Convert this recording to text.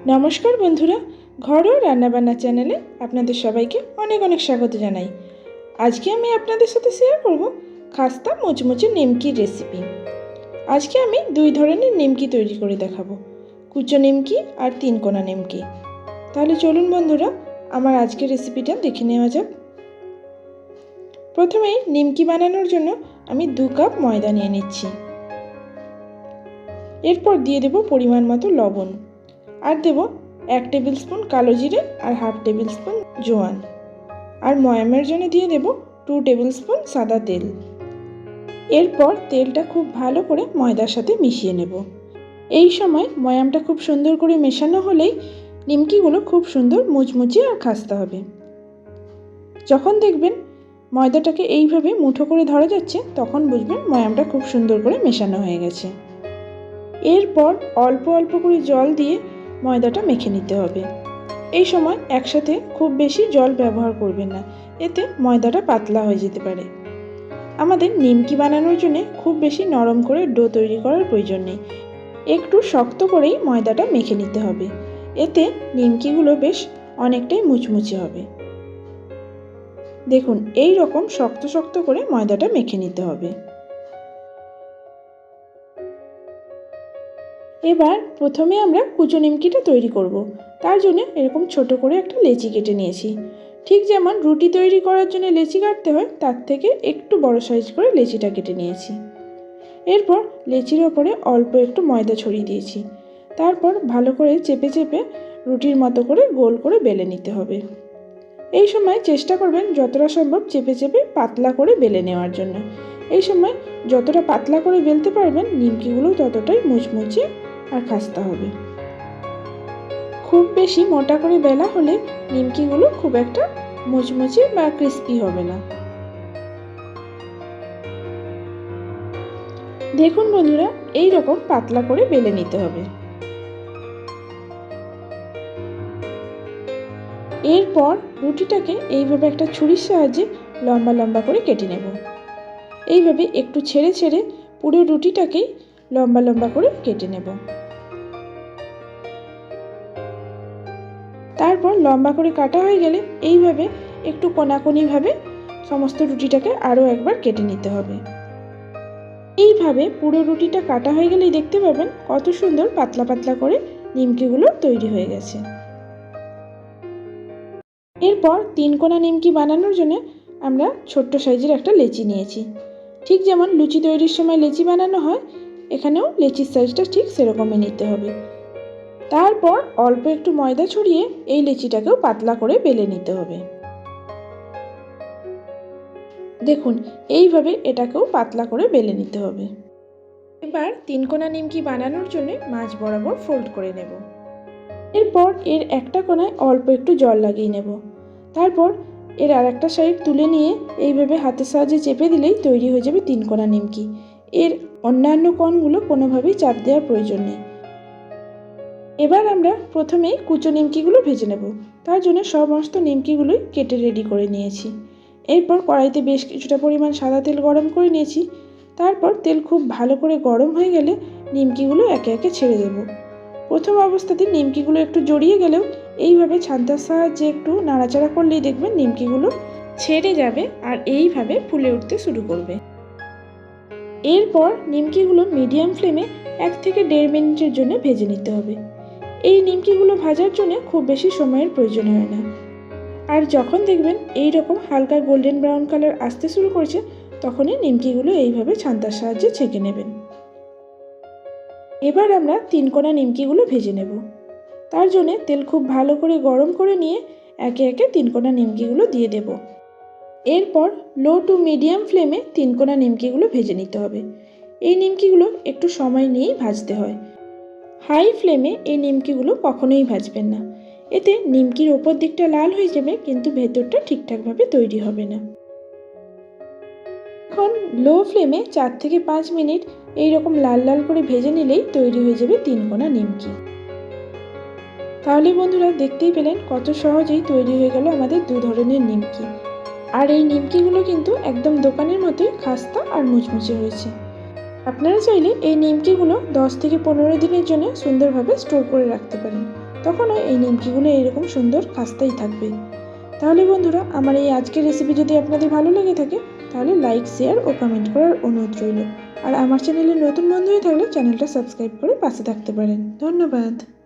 নমস্কার বন্ধুরা, ঘরোয়া রান্নাবান্না চ্যানেলে আপনাদের সবাইকে অনেক অনেক স্বাগত জানাই। আজকে আমি আপনাদের সাথে শেয়ার করব খাস্তা মুচমুচে নিমকির রেসিপি। আজকে আমি দুই ধরনের নিমকি তৈরি করে দেখাবো, কুচো নিমকি আর তিনকোনা নিমকি। তাহলে চলুন বন্ধুরা, আমার আজকের রেসিপিটা দেখে নেওয়া যাক। প্রথমেই নিমকি বানানোর জন্য আমি 2 কাপ ময়দা নিয়ে নিচ্ছি। এরপর দিয়ে দেব পরিমাণ মতো লবণ, আর দেব 1 টেবিল স্পুন কালো জিরে আর হাফ টেবিল স্পুন জোয়ান, আর ময়ামের জন্য দিয়ে দেব 2 টেবিল স্পুন সাদা তেল। এরপর তেলটা খুব ভালো করে ময়দার সাথে মিশিয়ে নেব। এই সময় ময়ামটা খুব সুন্দর করে মেশানো হলেই নিমকিগুলো খুব সুন্দর মুচমুচে আর খাস্তা হবে। যখন দেখবেন ময়দাটাকে এইভাবে মুঠো করে ধরা যাচ্ছে, তখন বুঝবেন ময়ামটা খুব সুন্দর করে মেশানো হয়ে গেছে। এরপর অল্প অল্প করে জল দিয়ে ময়দাটা মেখে নিতে হবে। এই সময় একসাথে খুব বেশি জল ব্যবহার করবেন না, এতে ময়দাটা পাতলা হয়ে যেতে পারে। আমাদের নিমকি বানানোর জন্য খুব বেশি নরম করে ডো তৈরি করার প্রয়োজন নেই, একটু শক্ত করেই ময়দাটা মেখে নিতে হবে। এতে নিমকিগুলো বেশ অনেকটাই মুচমুচে হবে। দেখুন, এই রকম শক্ত শক্ত করে ময়দাটা মেখে নিতে হবে। এবার প্রথমে আমরা কুচো নিমকিটা তৈরি করব। তার জন্য এরকম ছোট করে একটা লেচি কেটে নিয়েছি। ঠিক যেমন রুটি তৈরি করার জন্য লেচি কাটতে হয়, তার থেকে একটু বড় সাইজ করে লেচিটা কেটে নিয়েছি। এরপর লেচির ওপরে অল্প একটু ময়দা ছড়িয়ে দিয়েছি। তারপর ভালো করে চেপে চেপে রুটির মতো করে গোল করে বেলে নিতে হবে। এই সময় চেষ্টা করবেন যতটা সম্ভব চেপে চেপে পাতলা করে বেলে নেওয়ার জন্য। এই সময় যতটা পাতলা করে বেলতে পারবেন, নিমকিগুলো ততটাই মুচমুচে আর খাস্তা হবে। খুব বেশি মোটা করে বেলা হলে নিমকিগুলো খুব একটা মুচমুচে বা ক্রিস্পি হবে না। দেখুন বন্ধুরা, এই রকম পাতলা করে বেলে নিতে হবে। এরপর রুটিটাকে এইভাবে একটা ছুরির সাহায্যে লম্বা লম্বা করে কেটে নেব। এইভাবে একটু ছেড়ে ছেড়ে পুরো রুটিটাকেই লম্বা লম্বা করে কেটে নেব। তারপর লম্বা করে কাটা হয়ে গেলে এইভাবে একটু কোনাকুনিভাবে সমস্ত রুটিটাকে আরও একবার কেটে নিতে হবে। এইভাবে পুরো রুটিটা কাটা হয়ে গেলেই দেখতে পাবেন কত সুন্দর পাতলা পাতলা করে নিমকিগুলো তৈরি হয়ে গেছে। এরপর 3 কোনা নিমকি বানানোর জন্য আমরা ছোট্ট সাইজের একটা লেচি নিয়েছি। ঠিক যেমন লুচি তৈরির সময় লেচি বানানো হয়, এখানেও লেচির সাইজটা ঠিক সেরকমই নিতে হবে। তারপর অল্প একটু ময়দা ছড়িয়ে এই লেচিটাকেও পাতলা করে বেলে নিতে হবে। দেখুন, এইভাবে এটাকেও পাতলা করে বেলে নিতে হবে। এবার 3 কোনা নিমকি বানানোর জন্য মাঝ বরাবর ফোল্ড করে নেব। এরপর এর একটা কোনায় অল্প একটু জল লাগিয়ে নেব। তারপর এর আরেকটা সাইড তুলে নিয়ে এইভাবে হাতের সাহায্যে চেপে দিলেই তৈরি হয়ে যাবে 3 কোনা নিমকি। এর অন্যান্য কোণগুলো কোনোভাবেই চাপ দেওয়ার প্রয়োজন নেই। এবার আমরা প্রথমেই কুচো নিমকিগুলো ভেজে নেব। তার জন্য সমস্ত নিমকিগুলোই কেটে রেডি করে নিয়েছি। এরপর কড়াইতে বেশ কিছুটা পরিমাণ সাদা তেল গরম করে নিয়েছি। তারপর তেল খুব ভালো করে গরম হয়ে গেলে নিমকিগুলো একে একে ছেড়ে দেব। প্রথম অবস্থাতে নিমকিগুলো একটু জড়িয়ে গেলেও এইভাবে ছান্তার সাহায্যে একটু নাড়াচাড়া করলেই দেখবেন নিমকিগুলো ছেড়ে যাবে আর এইভাবে ফুলে উঠতে শুরু করবে। এরপর নিমকিগুলো মিডিয়াম ফ্লেমে 1 থেকে 1.5 মিনিটের জন্য ভেজে নিতে হবে। এই নিমকিগুলো ভাজার জন্য খুব বেশি সময়ের প্রয়োজন হয় না। আর যখন দেখবেন এই রকম হালকা গোল্ডেন ব্রাউন কালার আসতে শুরু করেছে, তখনই নিমকিগুলো এইভাবে ছান্তার সাহায্যে ছেঁকে নেবেন। এবার আমরা 3 কোনা নিমকিগুলো ভেজে নেব। তার জন্য তেল খুব ভালো করে গরম করে নিয়ে একে একে 3 কোনা নিমকিগুলো দিয়ে দেব। এরপর লো টু মিডিয়াম ফ্লেমে 3 কোনা নিমকিগুলো ভেজে নিতে হবে। এই নিমকিগুলো একটু সময় নিয়েই ভাজতে হয়। হাই ফ্লেমে এই নিমকিগুলো কখনোই ভাজবেন না, এতে নিমকির ওপর দিকটা লাল হয়ে যাবে কিন্তু ভেতরটা ঠিকঠাকভাবে তৈরি হবে না। এখন লো ফ্লেমে 4 থেকে 5 মিনিট এইরকম লাল লাল করে ভেজে নিলেই তৈরি হয়ে যাবে 3 কোনা নিমকি। তাহলে বন্ধুরা, দেখতেই পেলেন কত সহজেই তৈরি হয়ে গেল আমাদের 2 ধরনের নিমকি। আর এই নিমকিগুলো কিন্তু একদম দোকানের মতোই খাস্তা আর মুচমুচে হয়েছে। আপনারা চাইলে এই নিমকিগুলো 10 থেকে 15 দিনের জন্য সুন্দরভাবে স্টোর করে রাখতে পারেন। তখনও এই নিমকিগুলো এরকম সুন্দর খাস্তাই থাকবে। তাহলে বন্ধুরা, আমার এই আজকের রেসিপি যদি আপনাদের ভালো লেগে থাকে তাহলে লাইক, শেয়ার ও কমেন্ট করার অনুরোধ রইল। আর আমার চ্যানেলে নতুন বন্ধু হয়ে থাকলে চ্যানেলটা সাবস্ক্রাইব করে পাশে থাকতে পারেন। ধন্যবাদ।